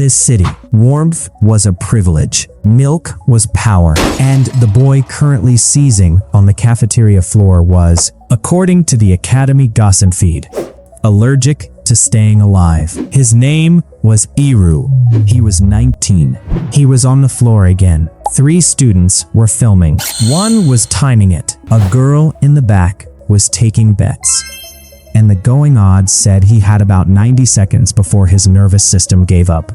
this city, warmth was a privilege, milk was power, and the boy currently seizing on the cafeteria floor was, according to the Academy gossip feed, allergic to staying alive. His name was Iru. He was 19. He was on the floor again. 3 students were filming. One was timing it. A girl in the back was taking bets. And the going odds said he had about 90 seconds before his nervous system gave up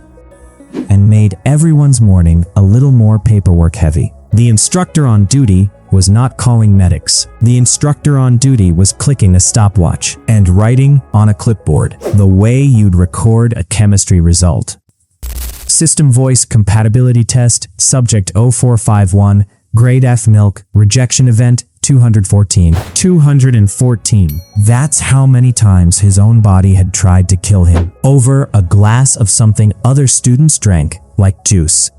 and made everyone's morning a little more paperwork heavy. The instructor on duty was not calling medics. The instructor on duty was clicking a stopwatch and writing on a clipboard the way you'd record a chemistry result. System voice compatibility test, subject 0451, grade F milk, rejection event 214. 214. That's how many times his own body had tried to kill him over a glass of something other students drank, like juice.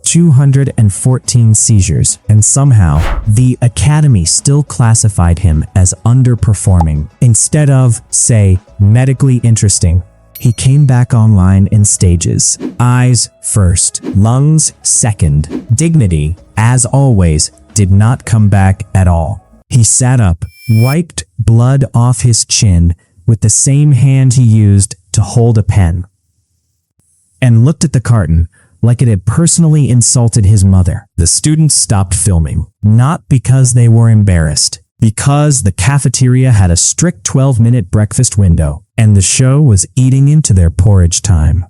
214 seizures, and somehow the Academy still classified him as underperforming. Instead of, say, medically interesting, he came back online in stages. Eyes first, lungs second. Dignity, as always, did not come back at all. He sat up, wiped blood off his chin with the same hand he used to hold a pen, and looked at the carton like it had personally insulted his mother. The students stopped filming, not because they were embarrassed, because the cafeteria had a strict 12-minute breakfast window, and the show was eating into their porridge time.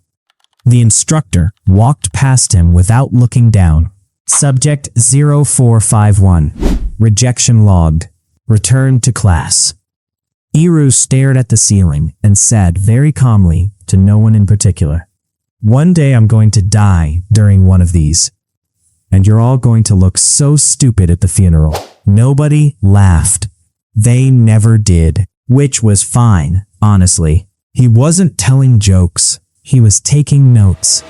The instructor walked past him without looking down. Subject 0451. Rejection logged. Return to class. Iru stared at the ceiling and said very calmly to no one in particular, "One day I'm going to die during one of these, and you're all going to look so stupid at the funeral." Nobody laughed. They never did, which was fine, honestly. He wasn't telling jokes. He was taking notes.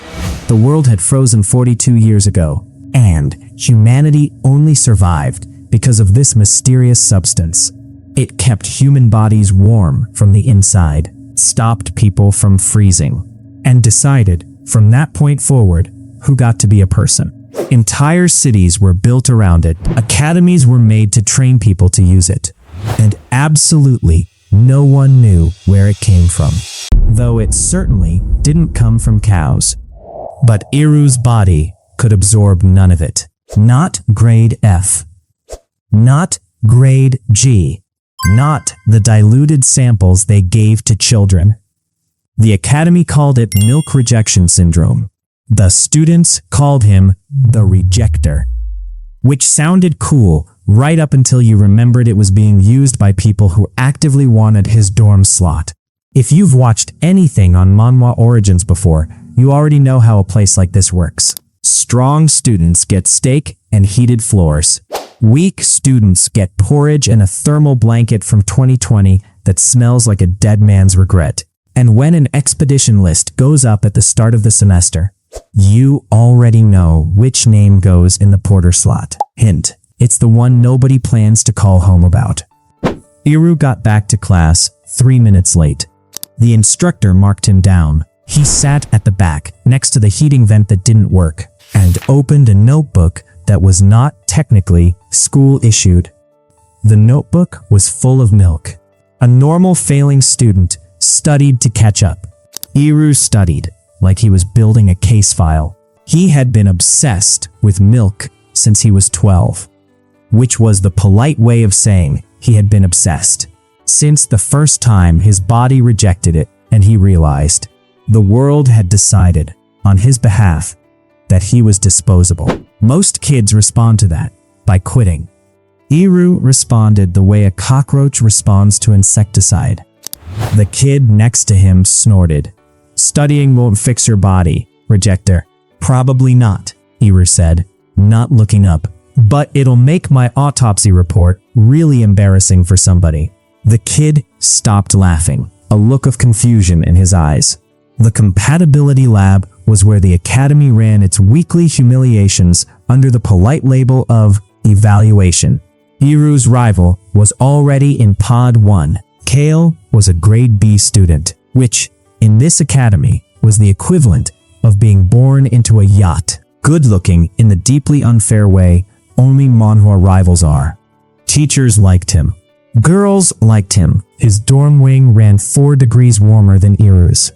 The world had frozen 42 years ago, and humanity only survived because of this mysterious substance. It kept human bodies warm from the inside, stopped people from freezing, and decided, from that point forward, who got to be a person. Entire cities were built around it. Academies were made to train people to use it. And absolutely no one knew where it came from. Though it certainly didn't come from cows. But Iru's body could absorb none of it. Not grade F. Not grade G. Not the diluted samples they gave to children. The Academy called it milk rejection syndrome. The students called him the rejector, which sounded cool right up until you remembered it was being used by people who actively wanted his dorm slot. If you've watched anything on Manhwa Origins before, you already know how a place like this works. Strong students get steak and heated floors. Weak students get porridge and a thermal blanket from 2020 that smells like a dead man's regret. And when an expedition list goes up at the start of the semester, you already know which name goes in the porter slot. Hint, it's the one nobody plans to call home about. Iru got back to class 3 minutes late. The instructor marked him down. He sat at the back, next to the heating vent that didn't work, and opened a notebook that was not technically school-issued. The notebook was full of milk. A normal failing student studied to catch up. Iru studied like he was building a case file. He had been obsessed with milk since he was 12, which was the polite way of saying he had been obsessed since the first time his body rejected it, and he realized the world had decided on his behalf that he was disposable. Most kids respond to that by quitting. Iru responded the way a cockroach responds to insecticide. The kid next to him snorted. "Studying won't fix your body, rejector." "Probably not," Iru said, not looking up. "But it'll make my autopsy report really embarrassing for somebody." The kid stopped laughing, a look of confusion in his eyes. The compatibility lab was where the Academy ran its weekly humiliations under the polite label of evaluation. Iru's rival was already in Pod 1. Kale was a grade B student, which, in this academy, was the equivalent of being born into a yacht, good-looking in the deeply unfair way only Manhwa rivals are. Teachers liked him. Girls liked him. His dorm wing ran 4 degrees warmer than Iru's,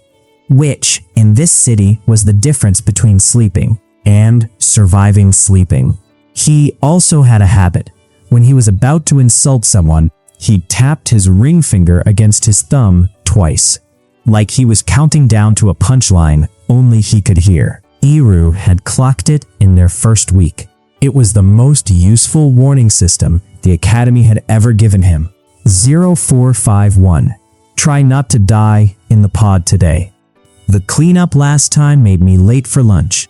which, in this city, was the difference between sleeping and surviving sleeping. He also had a habit. When he was about to insult someone, he tapped his ring finger against his thumb twice, like he was counting down to a punchline only he could hear. Iru had clocked it in their first week. It was the most useful warning system the Academy had ever given him. 0451. Try not to die in the pod today. The cleanup last time made me late for lunch.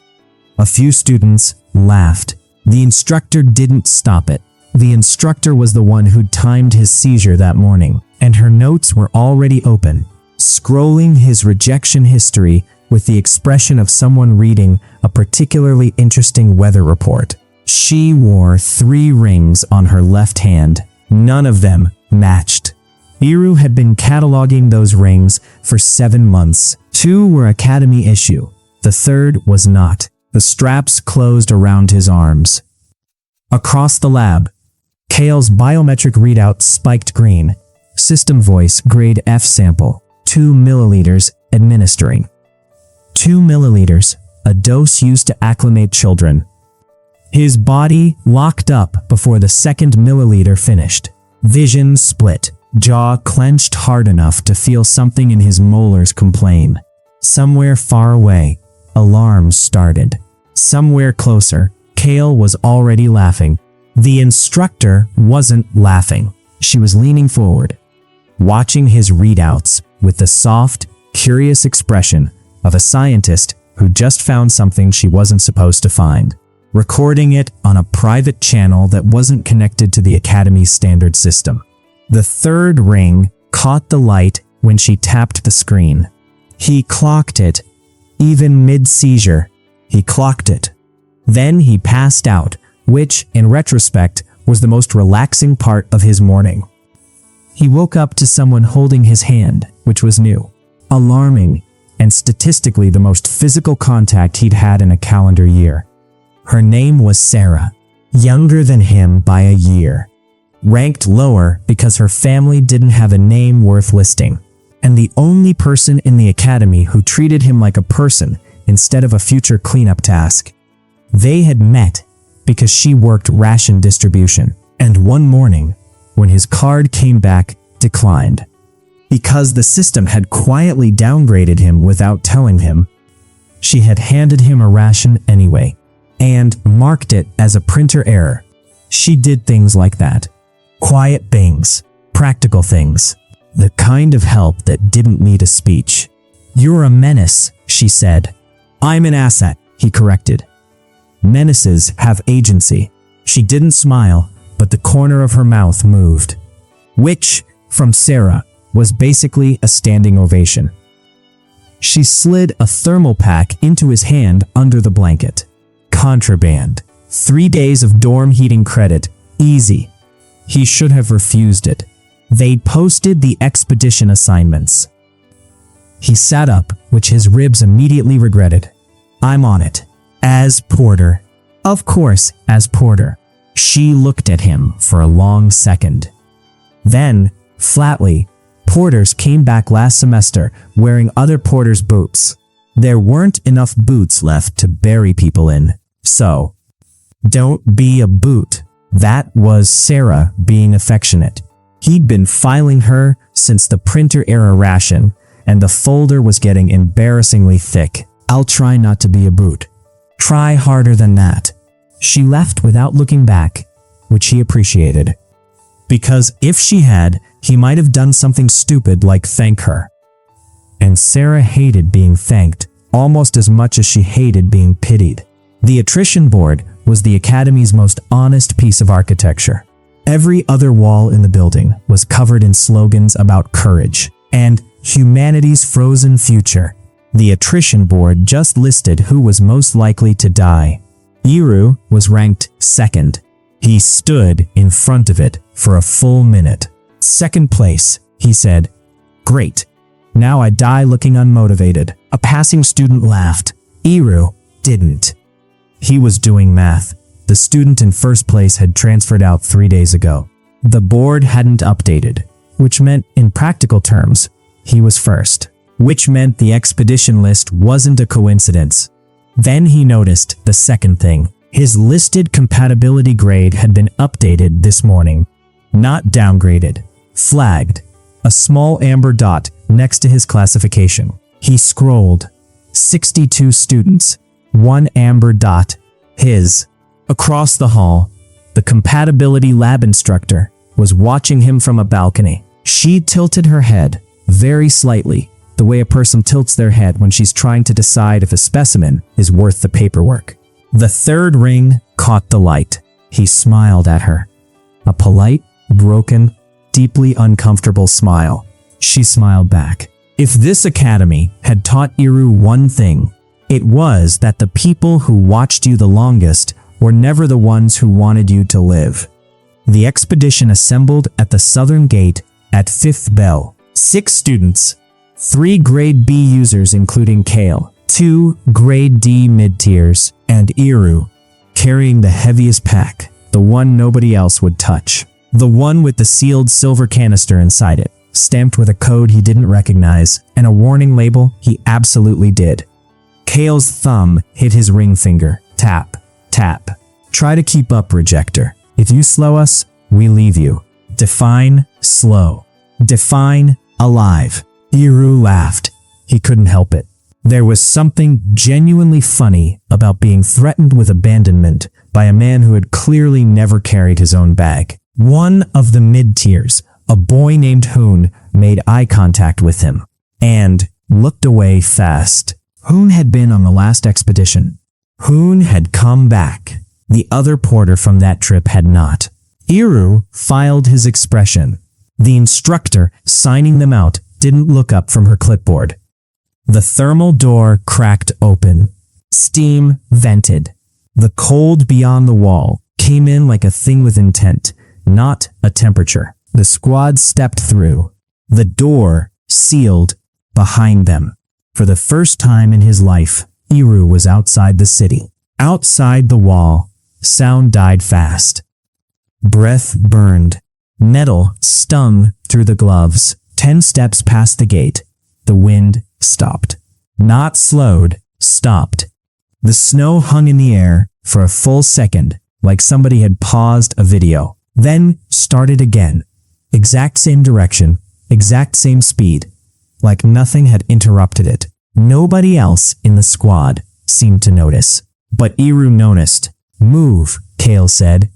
A few students laughed. The instructor didn't stop it. The instructor was the one who'd timed his seizure that morning, and her notes were already open, scrolling his rejection history with the expression of someone reading a particularly interesting weather report. She wore 3 rings on her left hand. None of them matched. Iru had been cataloging those rings for 7 months. 2 were Academy issue. The 3rd was not. The straps closed around his arms. Across the lab, Kale's biometric readout spiked green. System voice grade F sample. 2 milliliters administering. 2 milliliters, a dose used to acclimate children. His body locked up before the 2nd milliliter finished. Vision split, jaw clenched hard enough to feel something in his molars complain. Somewhere far away, alarms started. Somewhere closer, Kale was already laughing. The instructor wasn't laughing. She was leaning forward, watching his readouts with the soft, curious expression of a scientist who just found something she wasn't supposed to find, recording it on a private channel that wasn't connected to the Academy's standard system. The 3rd ring caught the light when she tapped the screen. He clocked it. Even mid-seizure, he clocked it. Then he passed out, which, in retrospect, was the most relaxing part of his morning. He woke up to someone holding his hand, which was new, alarming, and statistically the most physical contact he'd had in a calendar year. Her name was Sarah, younger than him by a year, ranked lower because her family didn't have a name worth listing, and the only person in the Academy who treated him like a person instead of a future cleanup task. They had met because she worked ration distribution, and one morning, when his card came back, declined. Because the system had quietly downgraded him without telling him, she had handed him a ration anyway, and marked it as a printer error. She did things like that. Quiet things, practical things, the kind of help that didn't need a speech. "You're a menace," she said. "I'm an asset," he corrected. Menaces have agency. She didn't smile, but the corner of her mouth moved, which, from Sarah, was basically a standing ovation. She slid a thermal pack into his hand under the blanket. Contraband. 3 days of dorm heating credit. Easy. He should have refused it. They'd posted the expedition assignments. He sat up, which his ribs immediately regretted. "I'm on it. As Porter." Of course, as Porter. She looked at him for a long second. Then, flatly, Porters came back last semester wearing other Porters' boots. There weren't enough boots left to bury people in, so don't be a boot. That was Sarah being affectionate. He'd been filing her since the printer era ration, and the folder was getting embarrassingly thick. "I'll try not to be a boot. Try harder than that." She left without looking back, which he appreciated. Because if she had, he might have done something stupid like thank her. And Sarah hated being thanked almost as much as she hated being pitied. The attrition board was the Academy's most honest piece of architecture. Every other wall in the building was covered in slogans about courage and humanity's frozen future. The attrition board just listed who was most likely to die. Iru was ranked 2nd. He stood in front of it for a full minute. "2nd place," he said. "Great. Now I die looking unmotivated." A passing student laughed. Iru didn't. He was doing math. The student in first place had transferred out 3 days ago. The board hadn't updated, which meant, in practical terms, he was first. Which meant the expedition list wasn't a coincidence. Then he noticed the second thing. His listed compatibility grade had been updated this morning. Not downgraded. Flagged. A small amber dot next to his classification. He scrolled. 62 students. 1 amber dot. His. Across the hall, the compatibility lab instructor was watching him from a balcony. She tilted her head, very slightly, the way a person tilts their head when she's trying to decide if a specimen is worth the paperwork. The third ring caught the light. He smiled at her. A polite, broken, deeply uncomfortable smile. She smiled back. If this academy had taught Iru one thing, it was that the people who watched you the longest were never the ones who wanted you to live. The expedition assembled at the southern gate at 5th bell. 6 students, 3 grade B users including Kale, 2 grade D mid-tiers, and Iru, carrying the heaviest pack, the one nobody else would touch. The one with the sealed silver canister inside it, stamped with a code he didn't recognize, and a warning label he absolutely did. Kale's thumb hit his ring finger. Tap. Tap. Try to keep up, Rejector. If you slow us, we leave you. Define slow. Define alive. Iru laughed. He couldn't help it. There was something genuinely funny about being threatened with abandonment by a man who had clearly never carried his own bag. One of the mid-tiers, a boy named Hoon, made eye contact with him and looked away fast. Hoon had been on the last expedition. Hoon had come back. The other porter from that trip had not. Iru filed his expression. The instructor signing them out didn't look up from her clipboard. The thermal door cracked open. Steam vented. The cold beyond the wall came in like a thing with intent, not a temperature. The squad stepped through. The door sealed behind them. For the first time in his life, Iru was outside the city. Outside the wall, sound died fast. Breath burned. Metal stung through the gloves. 10 steps past the gate, the wind stopped. Not slowed, stopped. The snow hung in the air for a full second, like somebody had paused a video. Then started again. Exact same direction, exact same speed, like nothing had interrupted it. Nobody else in the squad seemed to notice. But Iru noticed. Move, Kale said,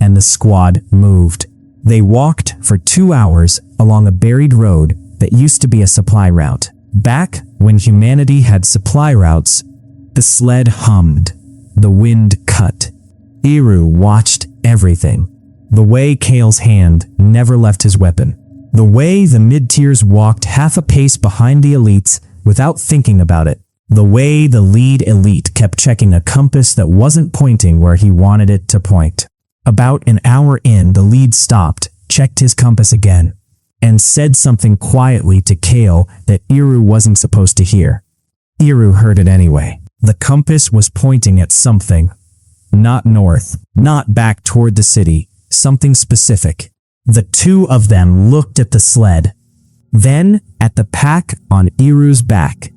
and the squad moved. They walked for 2 hours along a buried road that used to be a supply route. Back when humanity had supply routes, the sled hummed. The wind cut. Iru watched everything. The way Kale's hand never left his weapon. The way the mid-tiers walked half a pace behind the elites without thinking about it. The way the lead elite kept checking a compass that wasn't pointing where he wanted it to point. About an hour in, the lead stopped, checked his compass again, and said something quietly to Kale that Iru wasn't supposed to hear. Iru heard it anyway. The compass was pointing at something. Not north, not back toward the city, something specific. The two of them looked at the sled, then at the pack on Iru's back,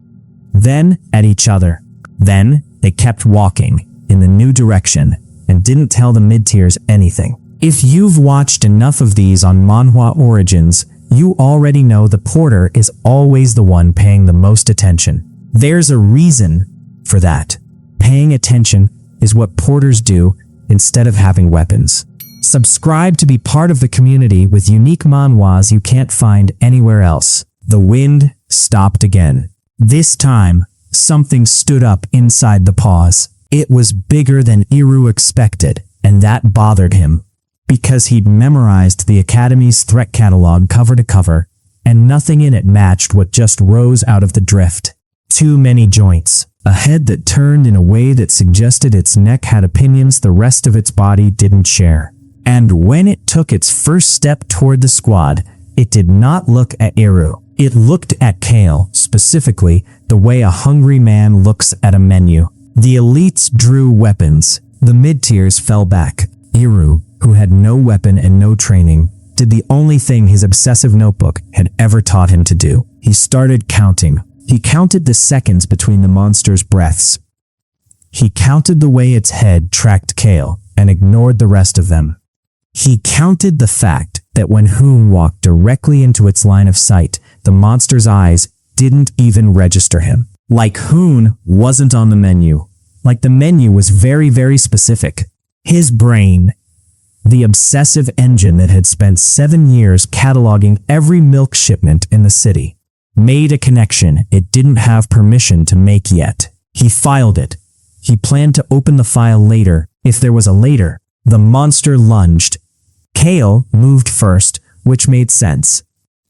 then at each other. Then they kept walking in the new direction and didn't tell the mid-tiers anything. If you've watched enough of these on Manhwa Origins, you already know the porter is always the one paying the most attention. There's a reason for that. Paying attention is what porters do instead of having weapons. Subscribe to be part of the community with unique manhwas you can't find anywhere else. The wind stopped again. This time, something stood up inside the pause. It was bigger than Iru expected, and that bothered him, because he'd memorized the Academy's threat catalog cover to cover, and nothing in it matched what just rose out of the drift. Too many joints. A head that turned in a way that suggested its neck had opinions the rest of its body didn't share. And when it took its first step toward the squad, it did not look at Iru. It looked at Kale, specifically the way a hungry man looks at a menu. The elites drew weapons. The mid-tiers fell back. Iru, who had no weapon and no training, did the only thing his obsessive notebook had ever taught him to do. He started counting. He counted the seconds between the monster's breaths. He counted the way its head tracked Kale and ignored the rest of them. He counted the fact that when Hoon walked directly into its line of sight, the monster's eyes didn't even register him. Like Hoon wasn't on the menu. Like the menu was very, very specific. His brain, the obsessive engine that had spent 7 years cataloging every milk shipment in the city, made a connection it didn't have permission to make yet. He filed it. He planned to open the file later, if there was a later. The monster lunged. Kale moved first, which made sense,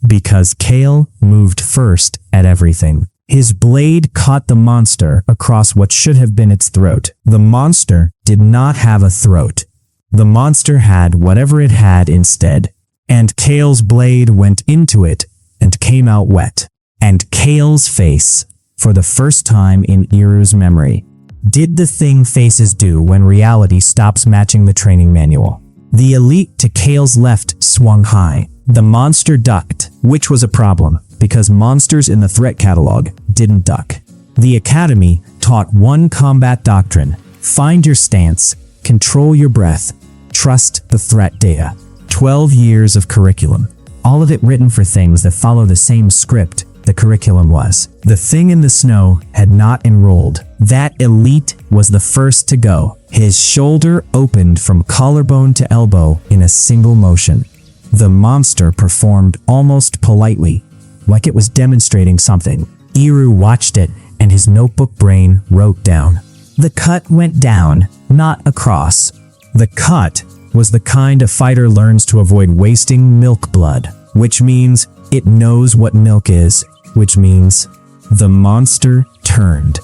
because Kale moved first at everything. His blade caught the monster across what should have been its throat. The monster did not have a throat. The monster had whatever it had instead, and Kale's blade went into it and came out wet. And Kale's face, for the first time in Iru's memory, did the thing faces do when reality stops matching the training manual. The elite to Kale's left swung high. The monster ducked, which was a problem, because monsters in the threat catalog didn't duck. The Academy taught one combat doctrine: find your stance, control your breath, trust the threat data. 12 years of curriculum, all of it written for things that follow the same script the curriculum was. The thing in the snow had not enrolled. That elite was the first to go. His shoulder opened from collarbone to elbow in a single motion. The monster performed almost politely, like it was demonstrating something. Iru watched it, and his notebook brain wrote down. The cut went down, not across. The cut was the kind a fighter learns to avoid wasting milk blood, which means it knows what milk is, which means the monster turned.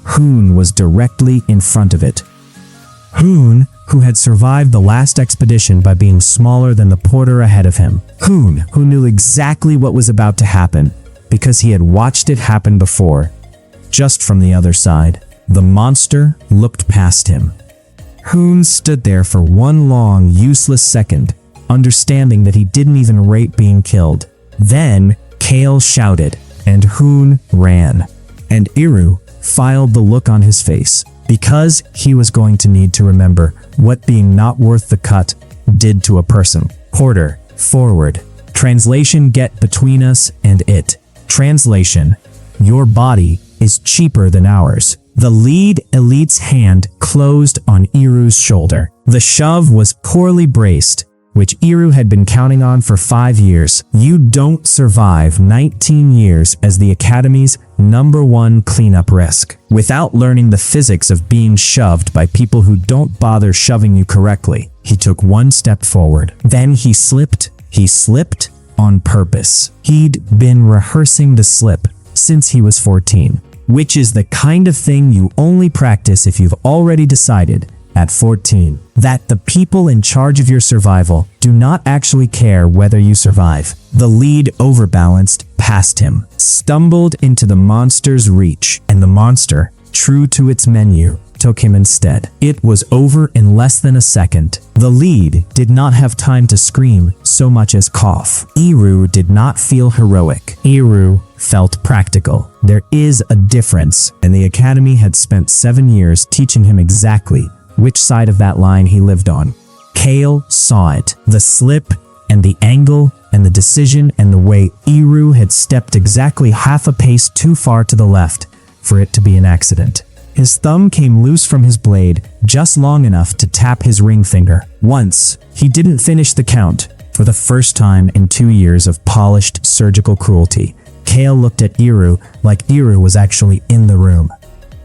Hoon was directly in front of it. Hoon, who had survived the last expedition by being smaller than the porter ahead of him. Hoon, who knew exactly what was about to happen because he had watched it happen before, just from the other side. The monster looked past him. Hoon stood there for one long, useless second, understanding that he didn't even rate being killed. Then, Kale shouted, and Hoon ran. And Iru filed the look on his face, because he was going to need to remember what being not worth the cut did to a person. Porter, forward. Translation: get between us and it. Translation: your body is cheaper than ours. The lead elite's hand closed on Iru's shoulder. The shove was poorly braced, which Iru had been counting on for 5 years. You don't survive 19 years as the Academy's #1 cleanup risk without learning the physics of being shoved by people who don't bother shoving you correctly. He took one step forward. Then he slipped. He slipped on purpose. He'd been rehearsing the slip since he was 14, which is the kind of thing you only practice if you've already decided at 14 that the people in charge of your survival do not actually care whether you survive. The lead overbalanced past him, stumbled into the monster's reach, and the monster, true to its menu, took him instead. It was over in less than a second. The lead did not have time to scream so much as cough. Iru did not feel heroic. Iru felt practical. There is a difference, and the Academy had spent 7 years teaching him exactly which side of that line he lived on. Kale saw it. The slip and the angle and the decision and the way Iru had stepped exactly half a pace too far to the left for it to be an accident. His thumb came loose from his blade just long enough to tap his ring finger. Once, he didn't finish the count. For the first time in 2 years of polished surgical cruelty, Kale looked at Iru like Iru was actually in the room.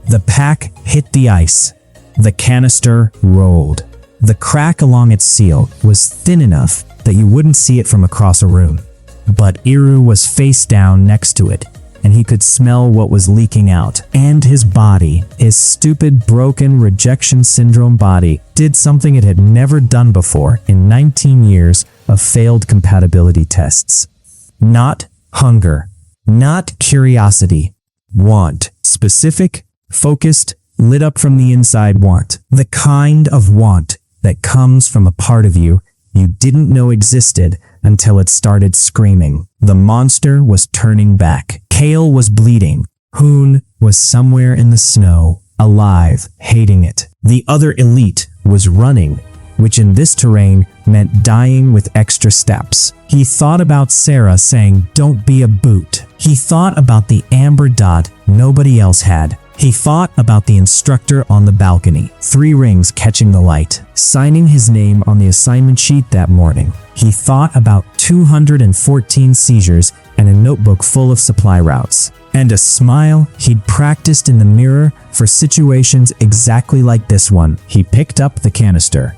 The pack hit the ice. The canister rolled. The crack along its seal was thin enough that you wouldn't see it from across a room. But Iru was face down next to it, and he could smell what was leaking out. And his body, his stupid, broken, rejection syndrome body, did something it had never done before in 19 years of failed compatibility tests. Not hunger, not curiosity, Want. Specific, focused, lit up from the inside want. The kind of want that comes from a part of you you didn't know existed until it started screaming. The monster was turning back. Kale was bleeding. Hoon was somewhere in the snow, alive, hating it. The other elite was running, which in this terrain meant dying with extra steps. He thought about Sarah saying, "Don't be a boot." He thought about the amber dot nobody else had. He thought about the instructor on the balcony, 3 rings catching the light, signing his name on the assignment sheet that morning. He thought about 214 seizures and a notebook full of supply routes. And a smile he'd practiced in the mirror for situations exactly like this one. He picked up the canister.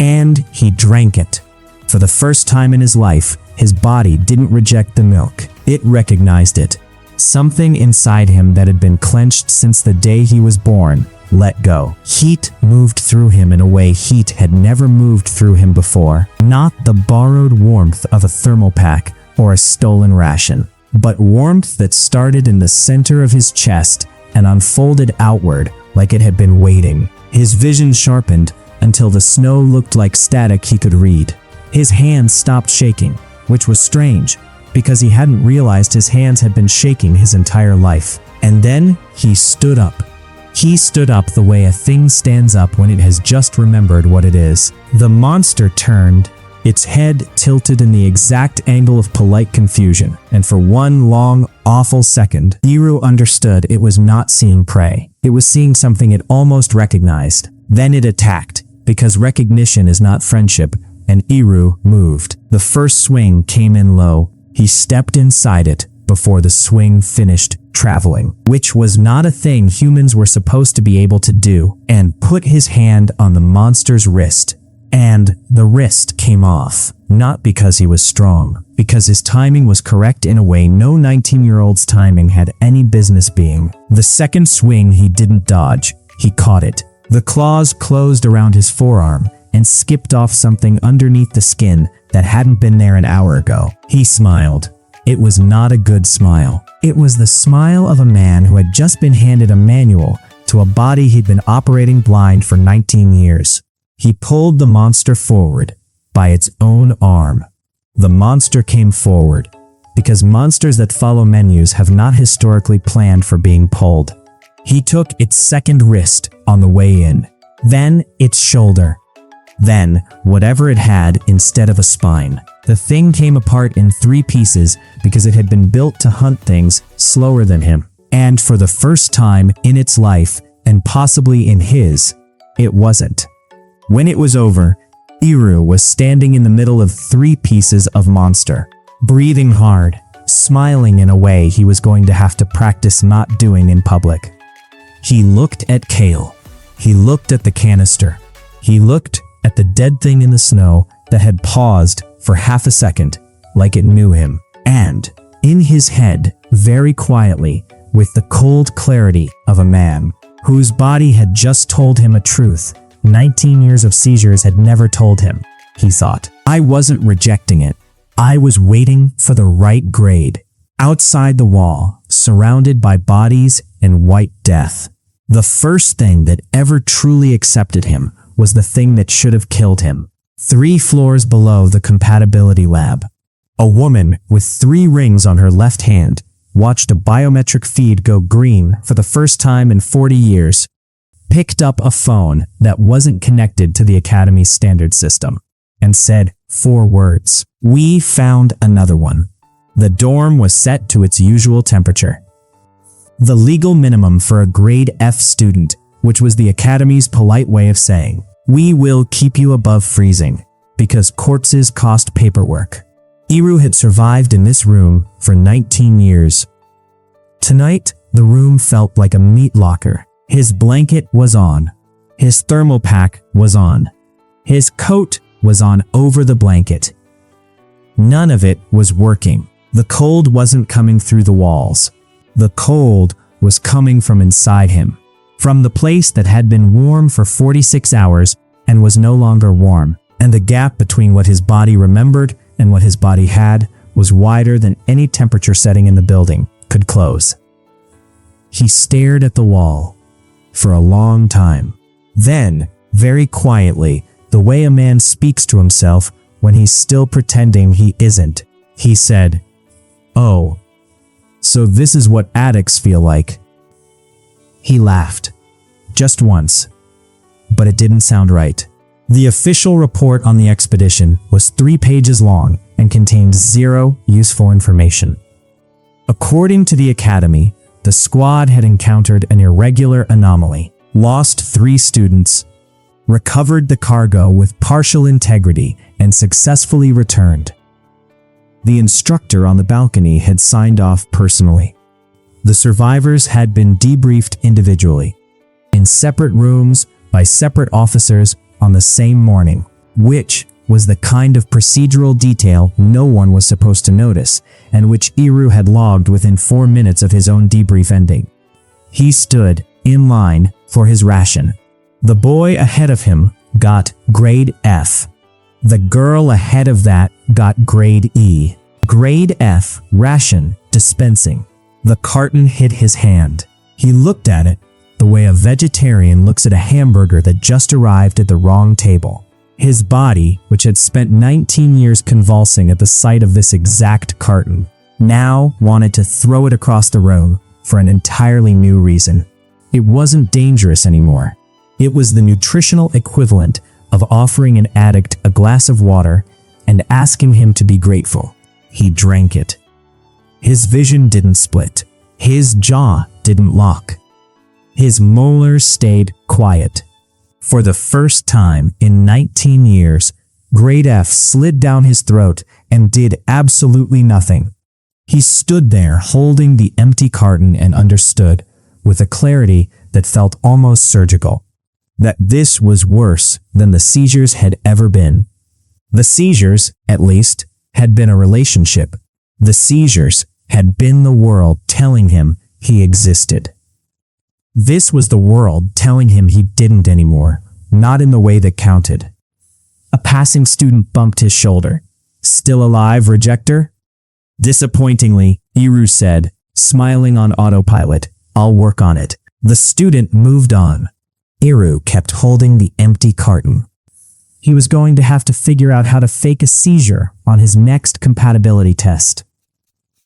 And he drank it. For the first time in his life, his body didn't reject the milk. It recognized it. Something inside him that had been clenched since the day he was born let go. Heat moved through him in a way heat had never moved through him before. Not the borrowed warmth of a thermal pack or a stolen ration, but warmth that started in the center of his chest and unfolded outward like it had been waiting. His vision sharpened until the snow looked like static he could read. His hands stopped shaking, which was strange, because he hadn't realized his hands had been shaking his entire life. And then he stood up. He stood up the way a thing stands up when it has just remembered what it is. The monster turned, its head tilted in the exact angle of polite confusion, and for one long, awful second, Iru understood it was not seeing prey. It was seeing something it almost recognized. Then it attacked, because recognition is not friendship, and Iru moved. The first swing came in low. He stepped inside it before the swing finished traveling, which was not a thing humans were supposed to be able to do, and put his hand on the monster's wrist. And the wrist came off, not because he was strong, because his timing was correct in a way no 19-year-old's timing had any business being. The second swing he didn't dodge, he caught it. The claws closed around his forearm and skipped off something underneath the skin that hadn't been there an hour ago. He smiled. It was not a good smile. It was the smile of a man who had just been handed a manual to a body he'd been operating blind for 19 years. He pulled the monster forward by its own arm. The monster came forward because monsters that follow menus have not historically planned for being pulled. He took its second wrist on the way in, then its shoulder, then whatever it had instead of a spine. The thing came apart in 3 pieces because it had been built to hunt things slower than him. And for the first time in its life, and possibly in his, it wasn't. When it was over, Iru was standing in the middle of 3 pieces of monster, breathing hard, smiling in a way he was going to have to practice not doing in public. He looked at Kale. He looked at the canister. He looked at the dead thing in the snow that had paused for half a second, like it knew him. And in his head, very quietly, with the cold clarity of a man whose body had just told him a truth 19 years of seizures had never told him, he thought, I wasn't rejecting it. I was waiting for the right grade. Outside the wall, surrounded by bodies and white death. The first thing that ever truly accepted him was the thing that should have killed him. 3 floors below the compatibility lab, a woman with 3 rings on her left hand watched a biometric feed go green for the first time in 40 years, picked up a phone that wasn't connected to the Academy's standard system, and said 4 words. We found another one. The dorm was set to its usual temperature. The legal minimum for a grade F student, which was the Academy's polite way of saying, we will keep you above freezing, because corpses cost paperwork. Iru had survived in this room for 19 years. Tonight, the room felt like a meat locker. His blanket was on. His thermal pack was on. His coat was on over the blanket. None of it was working. The cold wasn't coming through the walls. The cold was coming from inside him. From the place that had been warm for 46 hours and was no longer warm, and the gap between what his body remembered and what his body had was wider than any temperature setting in the building could close. He stared at the wall for a long time. Then, very quietly, the way a man speaks to himself when he's still pretending he isn't, he said, "Oh, so this is what addicts feel like." He laughed. Just once. But it didn't sound right. The official report on the expedition was 3 pages long and contained 0 useful information. According to the Academy, the squad had encountered an irregular anomaly, lost 3 students, recovered the cargo with partial integrity, and successfully returned. The instructor on the balcony had signed off personally. The survivors had been debriefed individually, in separate rooms by separate officers on the same morning, which was the kind of procedural detail no one was supposed to notice, and which Iru had logged within 4 minutes of his own debrief ending. He stood in line for his ration. The boy ahead of him got grade F. The girl ahead of that got grade E. Grade F, ration, dispensing. The carton hit his hand. He looked at it the way a vegetarian looks at a hamburger that just arrived at the wrong table. His body, which had spent 19 years convulsing at the sight of this exact carton, now wanted to throw it across the room for an entirely new reason. It wasn't dangerous anymore. It was the nutritional equivalent of offering an addict a glass of water and asking him to be grateful. He drank it. His vision didn't split. His jaw didn't lock. His molars stayed quiet. For the first time in 19 years, grade F slid down his throat and did absolutely nothing. He stood there holding the empty carton and understood, with a clarity that felt almost surgical, that this was worse than the seizures had ever been. The seizures, at least, had been a relationship. The seizures had been the world telling him he existed. This was the world telling him he didn't anymore, not in the way that counted. A passing student bumped his shoulder. "Still alive, rejector?" Disappointingly, Iru said, smiling on autopilot, "I'll work on it." The student moved on. Iru kept holding the empty carton. He was going to have to figure out how to fake a seizure on his next compatibility test.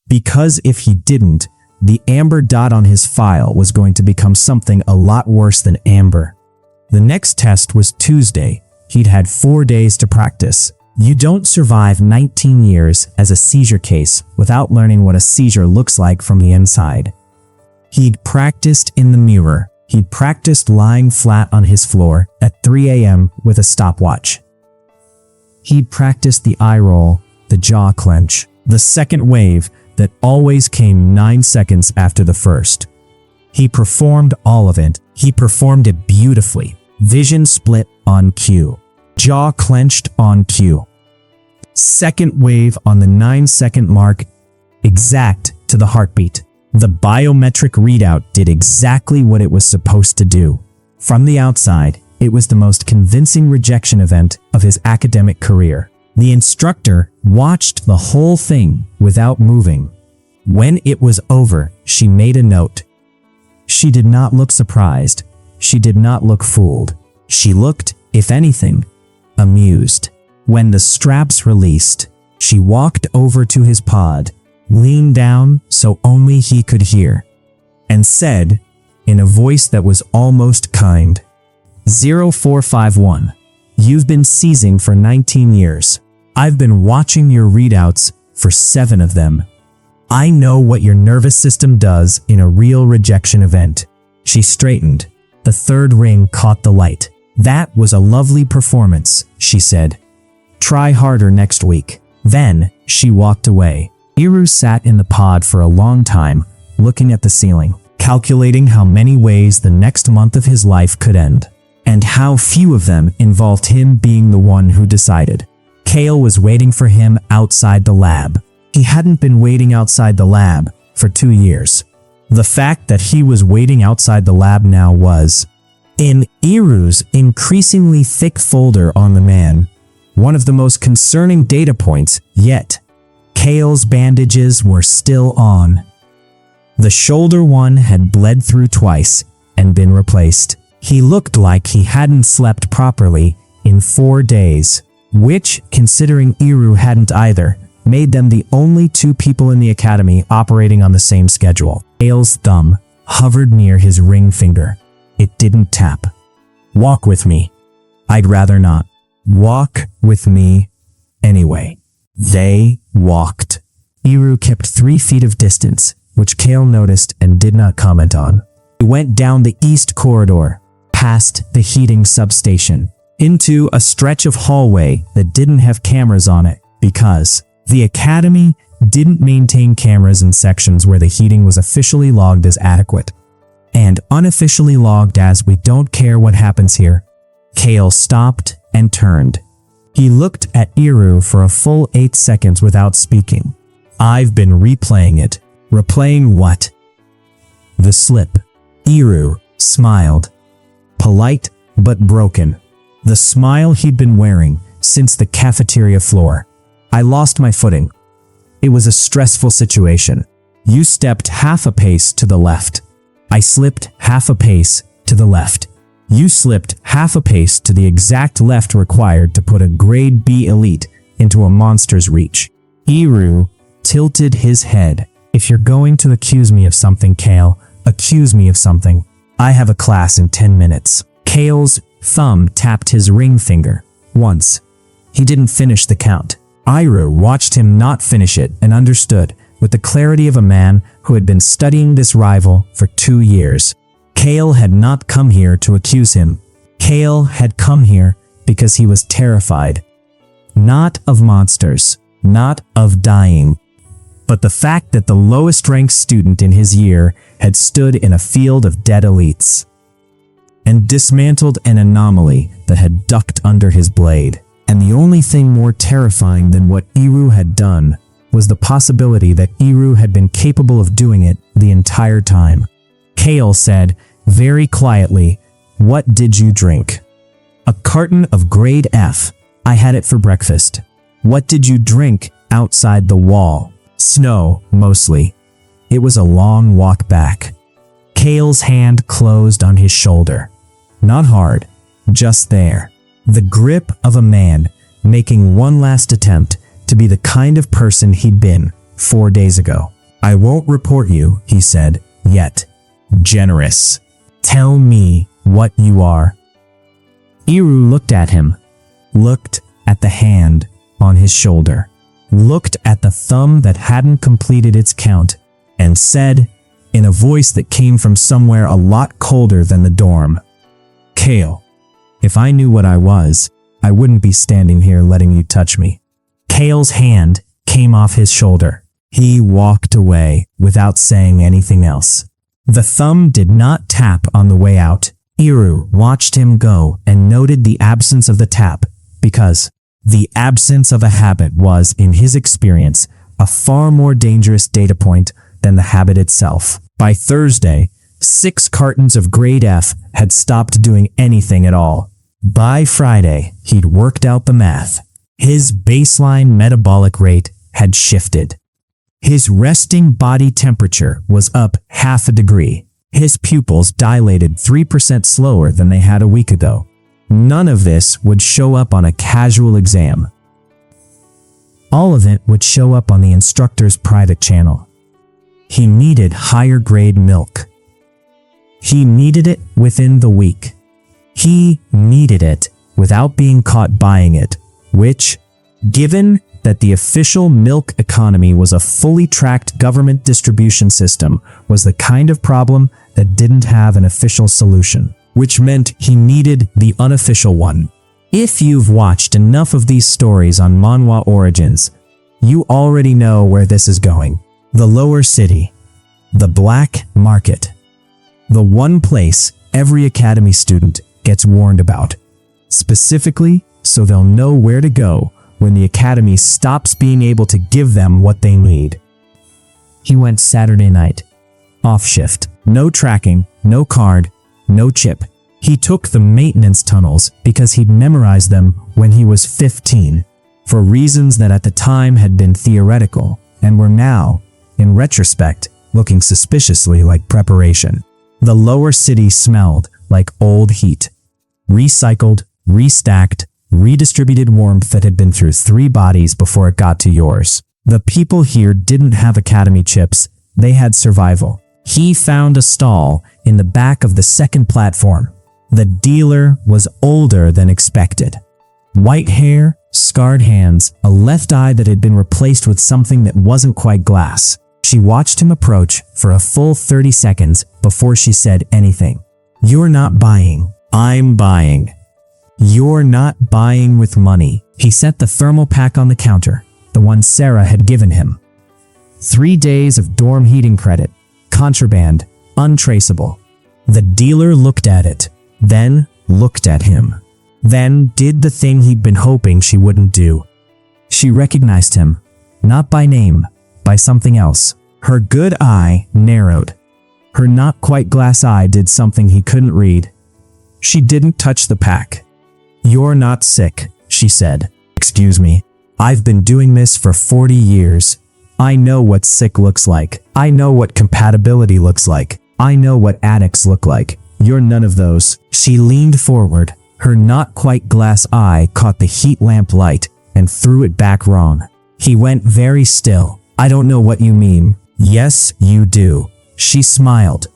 Because if he didn't, the amber dot on his file was going to become something a lot worse than amber. The next test was Tuesday. He'd had 4 days to practice. You don't survive 19 years as a seizure case without learning what a seizure looks like from the inside. He'd practiced in the mirror. He'd practiced lying flat on his floor at 3 a.m. with a stopwatch. He'd practiced the eye roll, the jaw clench, the second wave that always came 9 seconds after the first. He performed all of it. He performed it beautifully. Vision split on cue. Jaw clenched on cue. Second wave on the 9-second mark, exact to the heartbeat. The biometric readout did exactly what it was supposed to do. From the outside, it was the most convincing rejection event of his academic career. The instructor watched the whole thing without moving. When it was over, she made a note. She did not look surprised. She did not look fooled. She looked, if anything, amused. When the straps released, she walked over to his pod, leaned down so only he could hear, and said, in a voice that was almost kind, 0451, you've been seizing for 19 years. I've been watching your readouts for 7 of them. I know what your nervous system does in a real rejection event. She straightened. The third ring caught the light. That was a lovely performance, she said. Try harder next week. Then she walked away. Iru sat in the pod for a long time, looking at the ceiling, calculating how many ways the next month of his life could end, and how few of them involved him being the one who decided. Kale was waiting for him outside the lab. He hadn't been waiting outside the lab for 2 years. The fact that he was waiting outside the lab now was, in Iru's increasingly thick folder on the man, one of the most concerning data points yet. Kale's bandages were still on. The shoulder one had bled through twice and been replaced. He looked like he hadn't slept properly in 4 days, which, considering Iru hadn't either, made them the only 2 people in the academy operating on the same schedule. Kale's thumb hovered near his ring finger. It didn't tap. "Walk with me." "I'd rather not." "Walk with me anyway." They walked. Iru kept 3 feet of distance, which Kale noticed and did not comment on. He went down the east corridor, past the heating substation, into a stretch of hallway that didn't have cameras on it because the academy didn't maintain cameras in sections where the heating was officially logged as adequate, and unofficially logged as "we don't care what happens here." Kale stopped and turned. He looked at Iru for a full 8 seconds without speaking. "I've been replaying it." "Replaying what?" "The slip." Iru smiled. Polite but broken. The smile he'd been wearing since the cafeteria floor. "I lost my footing. It was a stressful situation. You stepped half a pace to the left. I slipped half a pace to the left. You slipped half a pace to the exact left required to put a grade B elite into a monster's reach." Iru tilted his head. "If you're going to accuse me of something, Kale, accuse me of something. I have a class in 10 minutes. Kale's thumb tapped his ring finger once. He didn't finish the count. Iru watched him not finish it and understood with the clarity of a man who had been studying this rival for 2 years. Kale had not come here to accuse him. Kale had come here because he was terrified. Not of monsters, not of dying, but the fact that the lowest ranked student in his year had stood in a field of dead elites and dismantled an anomaly that had ducked under his blade. And the only thing more terrifying than what Iru had done was the possibility that Iru had been capable of doing it the entire time. Kale said, very quietly, "What did you drink?" "A carton of grade F. I had it for breakfast." "What did you drink outside the wall?" "Snow, mostly." It was a long walk back. Kale's hand closed on his shoulder. Not hard, just there. The grip of a man making one last attempt to be the kind of person he'd been 4 days ago. "I won't report you," he said, "yet. Generous. Tell me what you are." Iru looked at him, looked at the hand on his shoulder, looked at the thumb that hadn't completed its count, and said, in a voice that came from somewhere a lot colder than the dorm, "Kale, if I knew what I was, I wouldn't be standing here letting you touch me." Kale's hand came off his shoulder. He walked away without saying anything else. The thumb did not tap on the way out. Iru watched him go and noted the absence of the tap because the absence of a habit was, in his experience, a far more dangerous data point than the habit itself. By Thursday, 6 cartons of grade F had stopped doing anything at all. By Friday, he'd worked out the math. His baseline metabolic rate had shifted. His resting body temperature was up half a degree. His pupils dilated 3% slower than they had a week ago. None of this would show up on a casual exam. All of it would show up on the instructor's private channel. He needed higher grade milk. He needed it within the week. He needed it without being caught buying it, which, given that the official milk economy was a fully tracked government distribution system, was the kind of problem that didn't have an official solution, which meant he needed the unofficial one. If you've watched enough of these stories on Manhwa Origins, you already know where this is going. The lower city. The black market. The one place every academy student gets warned about. Specifically, so they'll know where to go when the academy stops being able to give them what they need. He went Saturday night. Off shift. No tracking, no card, no chip. He took the maintenance tunnels because he'd memorized them when he was 15, for reasons that at the time had been theoretical and were now, in retrospect, looking suspiciously like preparation. The lower city smelled like old heat. Recycled, restacked, redistributed warmth that had been through 3 bodies before it got to yours. The people here didn't have academy chips, they had survival. He found a stall in the back of the second platform. The dealer was older than expected. White hair, scarred hands, a left eye that had been replaced with something that wasn't quite glass. She watched him approach for a full 30 seconds before she said anything. "You're not buying. I'm buying." "You're not buying with money." He set the thermal pack on the counter, the one Sarah had given him. 3 days of dorm heating credit, contraband, untraceable. The dealer looked at it, then looked at him. Then did the thing he'd been hoping she wouldn't do. She recognized him, not by name, by something else. Her good eye narrowed. Her not quite glass eye did something he couldn't read. She didn't touch the pack. "You're not sick," she said. "Excuse me. I've been doing this for 40 years. I know what sick looks like. I know what compatibility looks like. I know what addicts look like. You're none of those." She leaned forward. Her not quite glass eye caught the heat lamp light and threw it back wrong. He went very still. "I don't know what you mean." "Yes, you do." She smiled.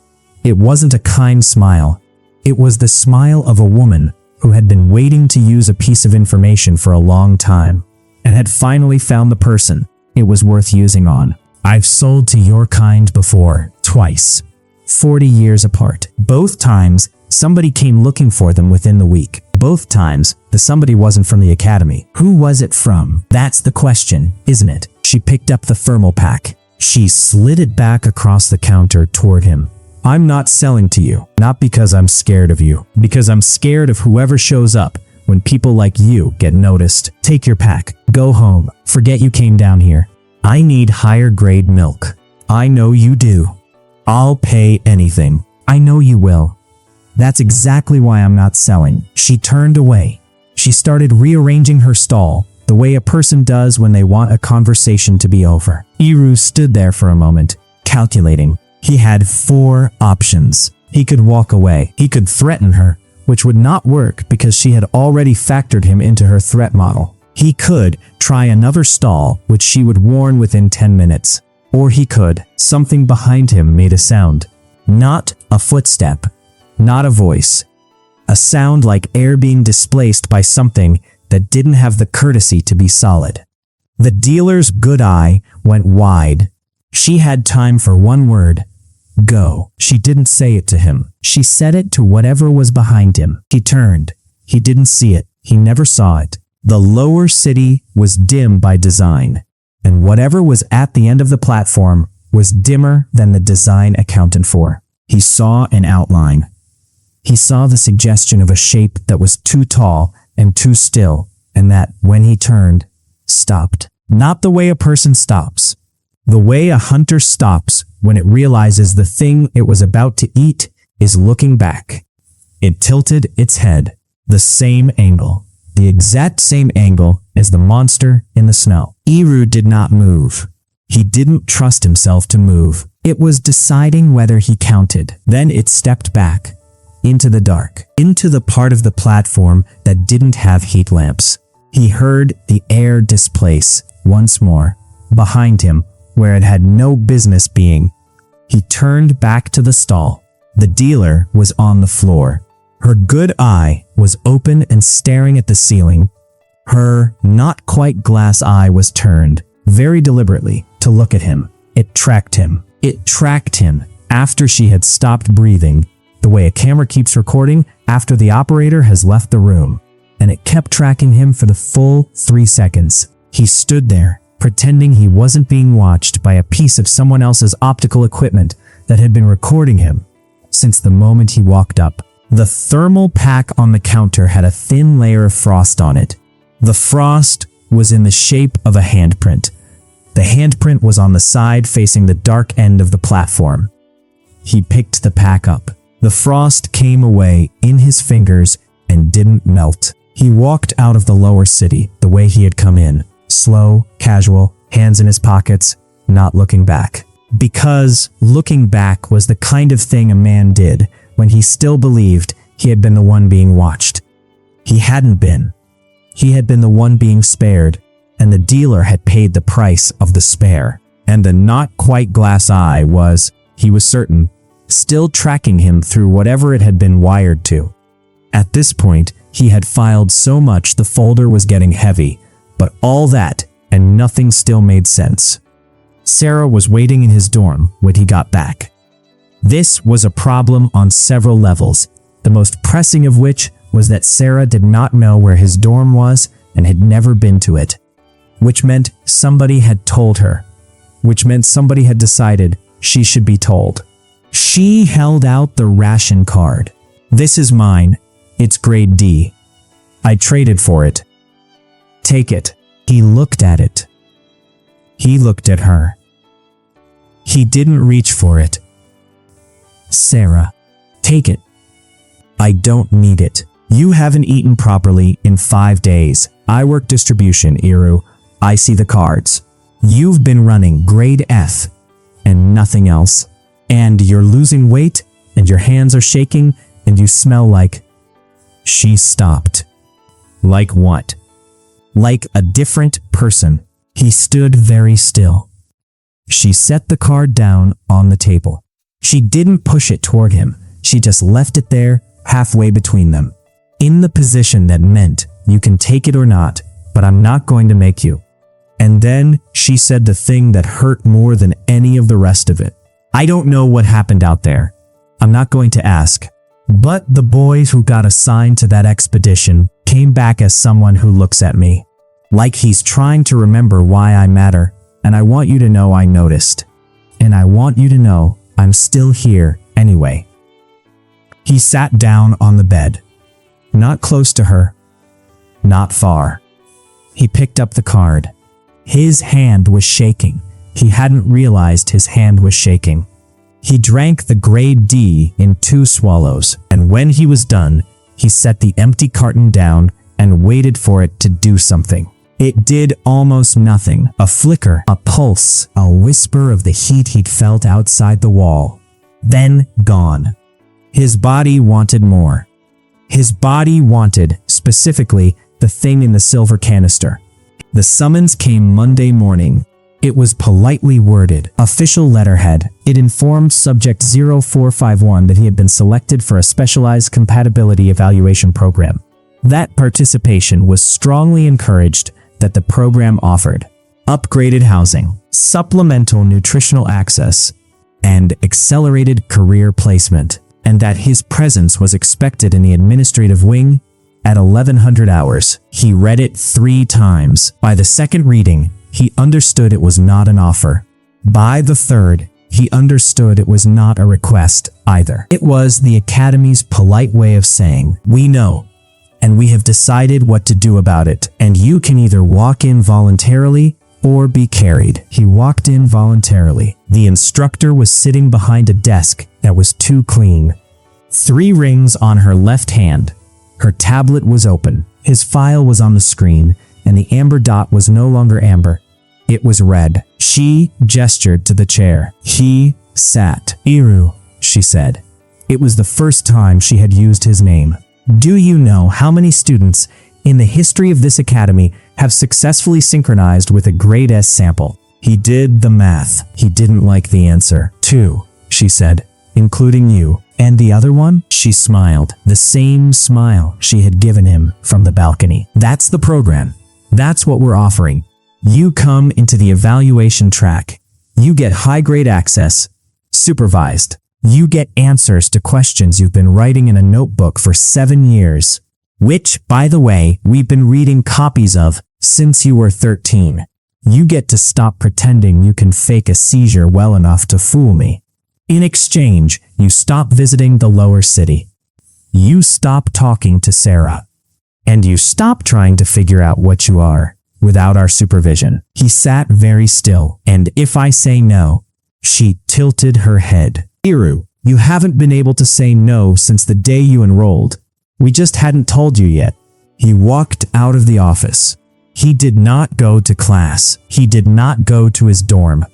It wasn't a kind smile. It was the smile of a woman who had been waiting to use a piece of information for a long time and had finally found the person it was worth using on. "I've sold to your kind before, twice. 40 years apart. Both times, somebody came looking for them within the week. Both times, the somebody wasn't from the academy. Who was it from? That's the question, isn't it?" She picked up the thermal pack. She slid it back across the counter toward him. "I'm not selling to you. Not because I'm scared of you. Because I'm scared of whoever shows up when people like you get noticed. Take your pack. Go home. Forget you came down here. I need higher grade milk. I know you do. I'll pay anything. I know you will. That's exactly why I'm not selling." She turned away. She started rearranging her stall, the way a person does when they want a conversation to be over. Iru stood there for a moment, calculating. He had 4 options. He could walk away. He could threaten her, which would not work because she had already factored him into her threat model. He could try another stall, which she would warn within 10 minutes. Or he could. Something behind him made a sound. Not a footstep. Not a voice. A sound like air being displaced by something that didn't have the courtesy to be solid. The dealer's good eye went wide. She had time for one word. Go. She didn't say it to him. She said it to whatever was behind him. He turned. He didn't see it. He never saw it. The lower city was dim by design, and whatever was at the end of the platform was dimmer than the design accounted for. He saw an outline. He saw the suggestion of a shape that was too tall and too still, and that, when he turned, stopped. Not the way a person stops. The way a hunter stops when it realizes the thing it was about to eat is looking back. It tilted its head, the same angle, the exact same angle as the monster in the snow. Iru did not move. He didn't trust himself to move. It was deciding whether he counted. Then it stepped back, into the dark, into the part of the platform that didn't have heat lamps. He heard the air displace once more, behind him, where it had no business being. He turned back to the stall. The dealer was on the floor. Her good eye was open and staring at the ceiling. Her not quite glass eye was turned, very deliberately, to look at him. It tracked him. It tracked him after she had stopped breathing, the way a camera keeps recording after the operator has left the room. And it kept tracking him for the full 3 seconds. He stood there, pretending he wasn't being watched by a piece of someone else's optical equipment that had been recording him since the moment he walked up. The thermal pack on the counter had a thin layer of frost on it. The frost was in the shape of a handprint. The handprint was on the side facing the dark end of the platform. He picked the pack up. The frost came away in his fingers and didn't melt. He walked out of the lower city the way he had come in, slow, casual, hands in his pockets, not looking back. Because looking back was the kind of thing a man did when he still believed he had been the one being watched. He hadn't been. He had been the one being spared, and the dealer had paid the price of the spare. And the not-quite glass eye was, he was certain, still tracking him through whatever it had been wired to. At this point, he had filed so much the folder was getting heavy, but all that and nothing still made sense. Sarah was waiting in his dorm when he got back. This was a problem on several levels, the most pressing of which was that Sarah did not know where his dorm was and had never been to it, which meant somebody had told her, which meant somebody had decided she should be told. She held out the ration card. "This is mine. It's grade D. I traded for it. Take it." He looked at it. He looked at her. He didn't reach for it. "Sarah, take it. I don't need it. You haven't eaten properly in 5 days. I work distribution, Iru. I see the cards. You've been running grade F and nothing else. And you're losing weight and your hands are shaking and you smell like..." She stopped. Like what? Like a different person. He stood very still. She set the card down on the table. She didn't push it toward him. She just left it there, halfway between them. In the position that meant, you can take it or not, but I'm not going to make you. And then she said the thing that hurt more than any of the rest of it. "I don't know what happened out there. I'm not going to ask. But the boys who got assigned to that expedition came back as someone who looks at me like he's trying to remember why I matter, and I want you to know I noticed. And I want you to know I'm still here anyway." He sat down on the bed. Not close to her. Not far. He picked up the card. His hand was shaking. He hadn't realized his hand was shaking. He drank the grade D in 2 swallows, and when he was done, he set the empty carton down and waited for it to do something. It did almost nothing. A flicker, a pulse, a whisper of the heat he'd felt outside the wall. Then gone. His body wanted more. His body wanted, specifically, the thing in the silver canister. The summons came Monday morning. It was politely worded, official letterhead. It informed Subject 0451 that he had been selected for a specialized compatibility evaluation program. That participation was strongly encouraged, that the program offered upgraded housing, supplemental nutritional access, and accelerated career placement, and that his presence was expected in the administrative wing at 1100 hours. He read it 3 times. By the second reading, he understood it was not an offer. By the third, he understood it was not a request either. It was the Academy's polite way of saying, "We know, and we have decided what to do about it, and you can either walk in voluntarily or be carried." He walked in voluntarily. The instructor was sitting behind a desk that was too clean. 3 rings on her left hand. Her tablet was open. His file was on the screen, and the amber dot was no longer amber. It was red. She gestured to the chair. He sat. "Iru," she said. It was the first time she had used his name. "Do you know how many students in the history of this academy have successfully synchronized with a grade S sample?" He did the math. He didn't like the answer. 2, she said, "including you." "And the other one?" She smiled. The same smile she had given him from the balcony. "That's the program. That's what we're offering. You come into the evaluation track. You get high-grade access, supervised. You get answers to questions you've been writing in a notebook for 7 years, which, by the way, we've been reading copies of since you were 13. You get to stop pretending you can fake a seizure well enough to fool me. In exchange, you stop visiting the lower city. You stop talking to Sarah. And you stop trying to figure out what you are without our supervision." He sat very still, and if I say no, she tilted her head. "Iru, you haven't been able to say no since the day you enrolled. We just hadn't told you yet." He walked out of the office. He did not go to class. He did not go to his dorm.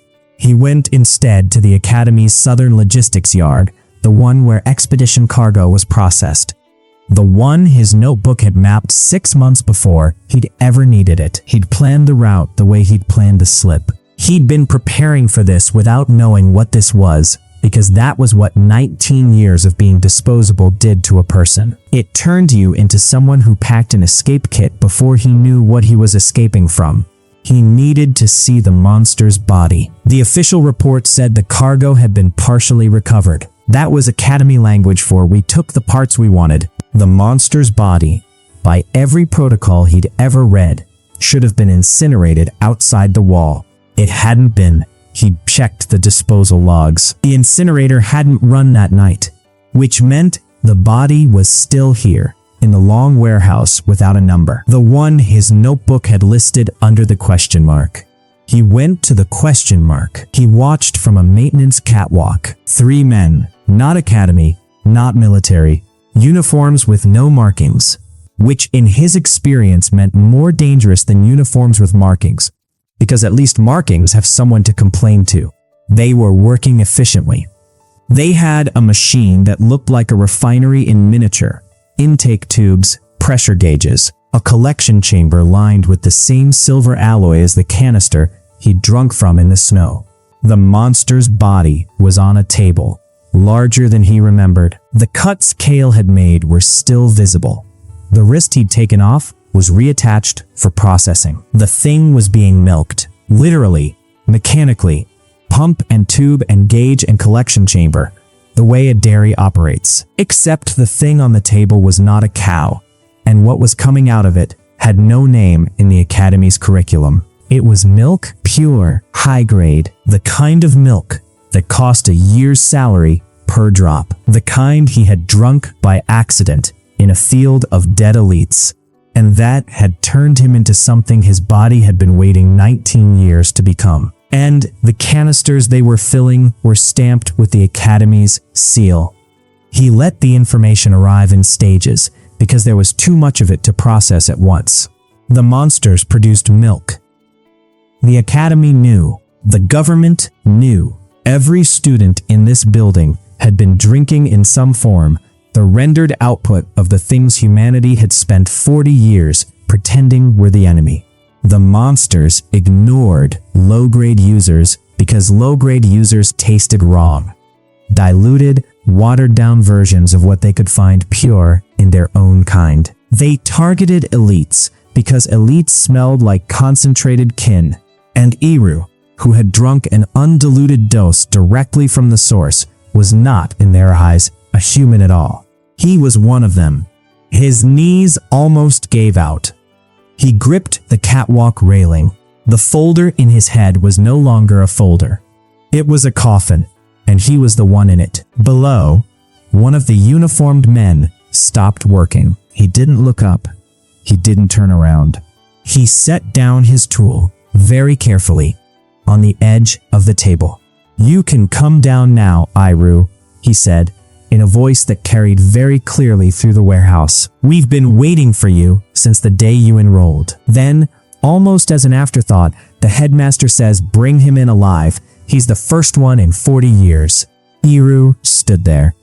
He went instead to the Academy's southern logistics yard, the one where expedition cargo was processed. The one his notebook had mapped 6 months before he'd ever needed it. He'd planned the route the way he'd planned the slip. He'd been preparing for this without knowing what this was, because that was what 19 years of being disposable did to a person. It turned you into someone who packed an escape kit before he knew what he was escaping from. He needed to see the monster's body. The official report said the cargo had been partially recovered. That was Academy language for "we took the parts we wanted." The monster's body, by every protocol he'd ever read, should have been incinerated outside the wall. It hadn't been. He'd checked the disposal logs. The incinerator hadn't run that night, which meant the body was still here, in the long warehouse without a number. The one his notebook had listed under the question mark. He went to the question mark. He watched from a maintenance catwalk. 3 men, not Academy, not military, uniforms with no markings, which in his experience meant more dangerous than uniforms with markings, because at least markings have someone to complain to. They were working efficiently. They had a machine that looked like a refinery in miniature, intake tubes, pressure gauges, a collection chamber lined with the same silver alloy as the canister he'd drunk from in the snow. The monster's body was on a table, larger than he remembered. The cuts Kale had made were still visible. The wrist he'd taken off was reattached for processing. The thing was being milked, literally, mechanically, pump and tube and gauge and collection chamber, the way a dairy operates. Except the thing on the table was not a cow, and what was coming out of it had no name in the Academy's curriculum. It was milk, pure, high grade, the kind of milk that cost a year's salary per drop, the kind he had drunk by accident in a field of dead elites, and that had turned him into something his body had been waiting 19 years to become. And the canisters they were filling were stamped with the Academy's seal. He let the information arrive in stages because there was too much of it to process at once. The monsters produced milk. The Academy knew. The government knew. Every student in this building had been drinking in some form the rendered output of the things humanity had spent 40 years pretending were the enemy. The monsters ignored low-grade users because low-grade users tasted wrong. Diluted, watered-down versions of what they could find pure in their own kind. They targeted elites because elites smelled like concentrated kin, and Iru, who had drunk an undiluted dose directly from the source, was not, in their eyes, a human at all. He was one of them. His knees almost gave out. He gripped the catwalk railing. The folder in his head was no longer a folder. It was a coffin, and he was the one in it. Below, one of the uniformed men stopped working. He didn't look up. He didn't turn around. He set down his tool, very carefully, on the edge of the table. "You can come down now, Iru," he said, in a voice that carried very clearly through the warehouse. "We've been waiting for you since the day you enrolled." Then, almost as an afterthought, the headmaster says, "Bring him in alive. He's the first one in 40 years." Iru stood there,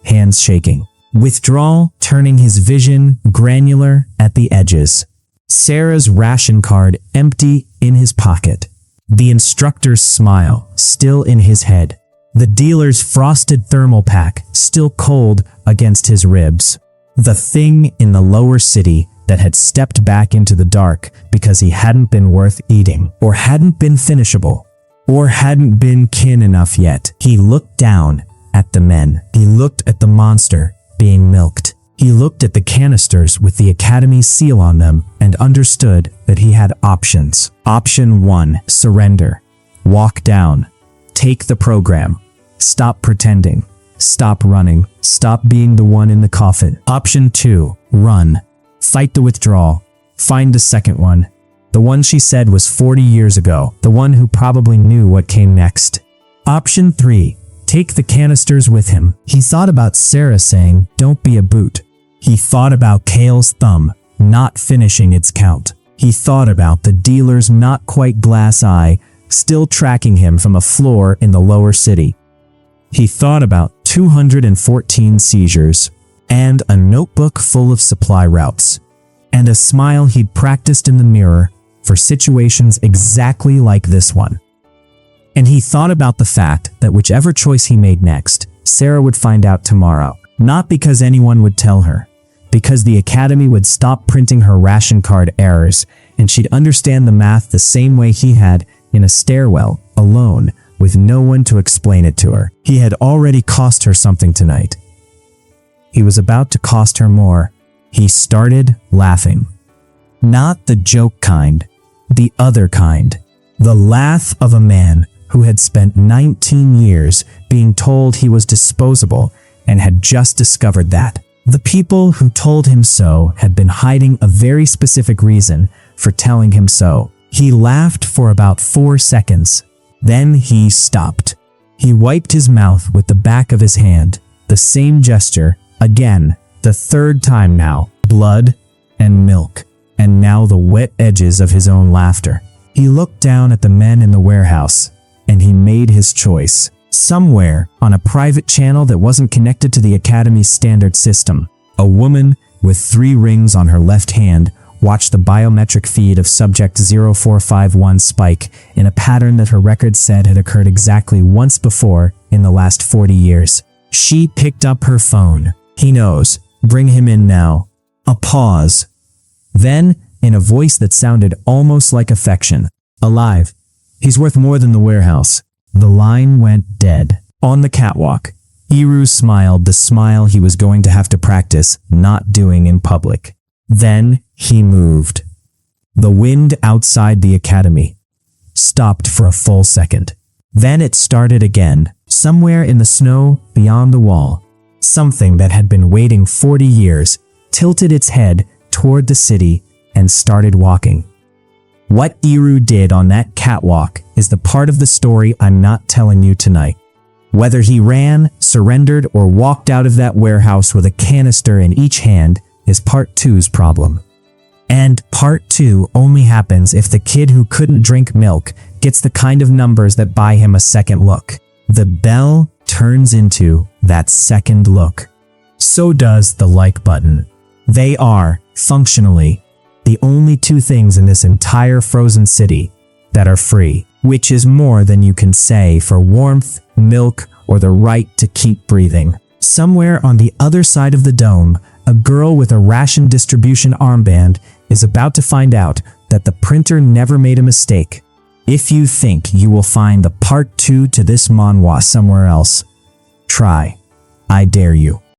hands shaking. Withdrawal turning his vision granular at the edges. Sarah's ration card empty in his pocket. The instructor's smile still in his head. The dealer's frosted thermal pack still cold against his ribs. The thing in the lower city that had stepped back into the dark because he hadn't been worth eating, or hadn't been finishable, or hadn't been kin enough yet. He looked down at the men. He looked at the monster being milked. He looked at the canisters with the Academy seal on them and understood that he had options. Option 1, surrender. Walk down. Take the program. Stop pretending. Stop running. Stop being the one in the coffin. Option 2, run. Fight the withdrawal. Find the second one. The one she said was 40 years ago. The one who probably knew what came next. Option 3, take the canisters with him. He thought about Sarah saying, "Don't be a boot." He thought about Kale's thumb not finishing its count. He thought about the dealer's not quite glass eye still tracking him from a floor in the lower city. He thought about 214 seizures, and a notebook full of supply routes, and a smile he'd practiced in the mirror for situations exactly like this one. And he thought about the fact that whichever choice he made next, Sarah would find out tomorrow. Not because anyone would tell her, because the Academy would stop printing her ration card errors, and she'd understand the math the same way he had in a stairwell, alone, with no one to explain it to her. He had already cost her something tonight. He was about to cost her more. He started laughing. Not the joke kind, the other kind. The laugh of a man who had spent 19 years being told he was disposable and had just discovered that. The people who told him so had been hiding a very specific reason for telling him so. He laughed for about 4 seconds. Then he stopped. He wiped his mouth with the back of his hand. The same gesture, again, the third time now. Blood and milk, and now the wet edges of his own laughter. He looked down at the men in the warehouse, and he made his choice. Somewhere on a private channel that wasn't connected to the Academy's standard system, a woman with 3 rings on her left hand watched the biometric feed of subject 0451 Spike in a pattern that her record said had occurred exactly once before in the last 40 years. She picked up her phone. He knows. Bring him in now. A pause. Then, in a voice that sounded almost like affection, alive. He's worth more than the warehouse. The line went dead. On the catwalk, Iru smiled the smile he was going to have to practice not doing in public. Then he moved. The wind outside the Academy stopped for a full second. Then it started again, somewhere in the snow beyond the wall. Something that had been waiting 40 years tilted its head toward the city and started walking. What Iru did on that catwalk is the part of the story I'm not telling you tonight. Whether he ran, surrendered, or walked out of that warehouse with a canister in each hand is part 2's problem. And part 2 only happens if the kid who couldn't drink milk gets the kind of numbers that buy him a second look. The bell turns into that second look. So does the like button. They are, functionally, the only 2 things in this entire frozen city that are free, which is more than you can say for warmth, milk, or the right to keep breathing. Somewhere on the other side of the dome, a girl with a ration distribution armband is about to find out that the printer never made a mistake. If you think you will find the part 2 to this manhwa somewhere else, try. I dare you.